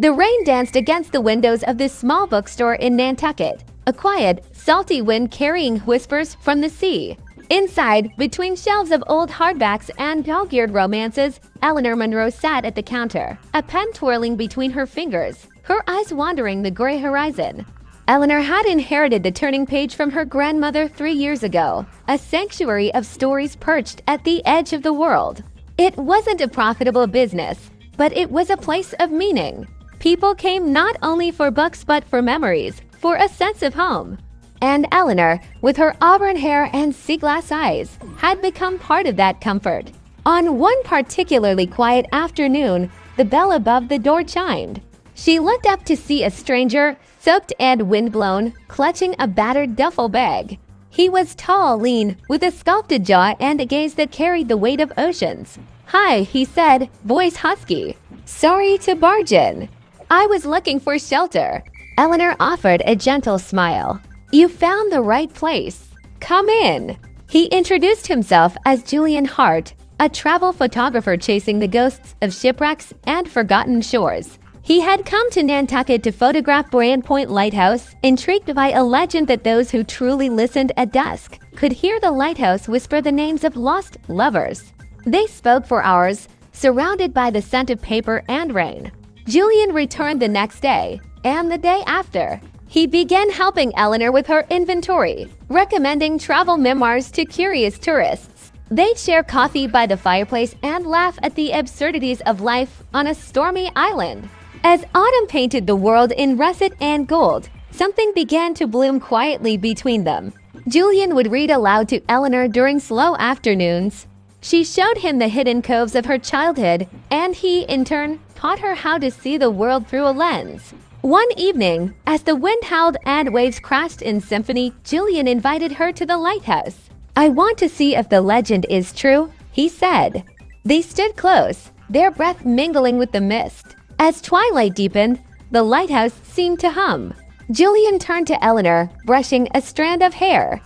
The rain danced against the windows of this small bookstore in Nantucket, a quiet, salty wind carrying whispers from the sea. Inside, between shelves of old hardbacks and dog-eared romances, Eleanor Monroe sat at the counter, a pen twirling between her fingers, her eyes wandering the gray horizon. Eleanor had inherited the turning page from her grandmother 3 years ago, a sanctuary of stories perched at the edge of the world. It wasn't a profitable business, but it was a place of meaning. People came not only for books but for memories, for a sense of home. And Eleanor, with her auburn hair and sea-glass eyes, had become part of that comfort. On one particularly quiet afternoon, the bell above the door chimed. She looked up to see a stranger, soaked and windblown, clutching a battered duffel bag. He was tall, lean, with a sculpted jaw and a gaze that carried the weight of oceans. "Hi," he said, voice husky. "Sorry to barge in. I was looking for shelter." Eleanor offered a gentle smile. "You found the right place. Come in." He introduced himself as Julian Hart, a travel photographer chasing the ghosts of shipwrecks and forgotten shores. He had come to Nantucket to photograph Bryan Point Lighthouse, intrigued by a legend that those who truly listened at dusk could hear the lighthouse whisper the names of lost lovers. They spoke for hours, surrounded by the scent of paper and rain. Julian returned the next day, and the day after. He began helping Eleanor with her inventory, recommending travel memoirs to curious tourists. They'd share coffee by the fireplace and laugh at the absurdities of life on a stormy island. As autumn painted the world in russet and gold, something began to bloom quietly between them. Julian would read aloud to Eleanor during slow afternoons. She showed him the hidden coves of her childhood, and he, in turn, taught her how to see the world through a lens. One evening, as the wind howled and waves crashed in symphony, Julian invited her to the lighthouse. "I want to see if the legend is true," he said. They stood close, their breath mingling with the mist. As twilight deepened, the lighthouse seemed to hum. Julian turned to Eleanor, brushing a strand of hair.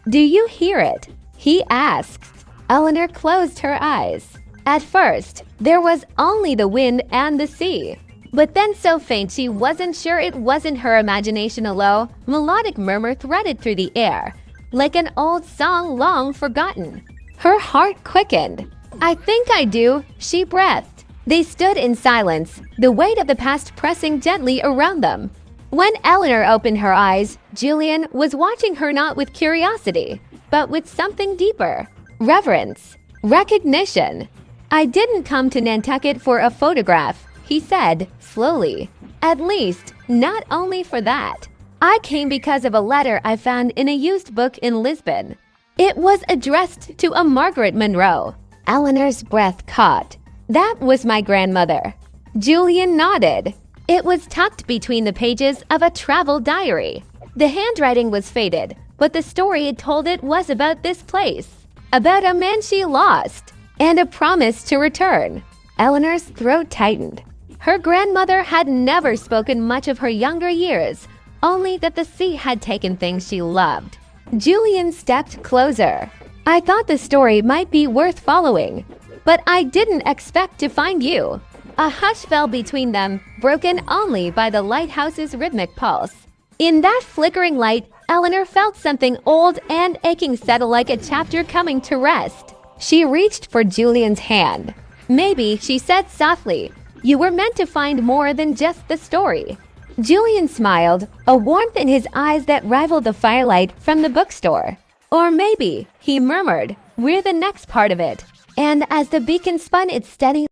"Do you hear it?" he asked. Eleanor closed her eyes. At first, there was only the wind and the sea. But then so faint she wasn't sure it wasn't her imagination. A low, melodic murmur threaded through the air, like an old song long forgotten. Her heart quickened. "I think I do," she breathed. They stood in silence, the weight of the past pressing gently around them. When Eleanor opened her eyes, Julian was watching her not with curiosity, but with something deeper. Reverence. Recognition. "I didn't come to Nantucket for a photograph," he said, slowly. "At least, not only for that. I came because of a letter I found in a used book in Lisbon. It was addressed to a Margaret Monroe." Eleanor's breath caught. "That was my grandmother." Julian nodded. It was tucked between the pages of a travel diary. The handwriting was faded, but the story it told it was about this place, about a man she lost, and a promise to return. Eleanor's throat tightened. Her grandmother had never spoken much of her younger years, only that the sea had taken things she loved. Julian stepped closer. "I thought the story might be worth following, but I didn't expect to find you." A hush fell between them, broken only by the lighthouse's rhythmic pulse. In that flickering light, Eleanor felt something old and aching settle like a chapter coming to rest. She reached for Julian's hand. "Maybe," she said softly, "you were meant to find more than just the story." Julian smiled, a warmth in his eyes that rivaled the firelight from the bookstore. "Or maybe," he murmured, "we're the next part of it." And as the beacon spun its steady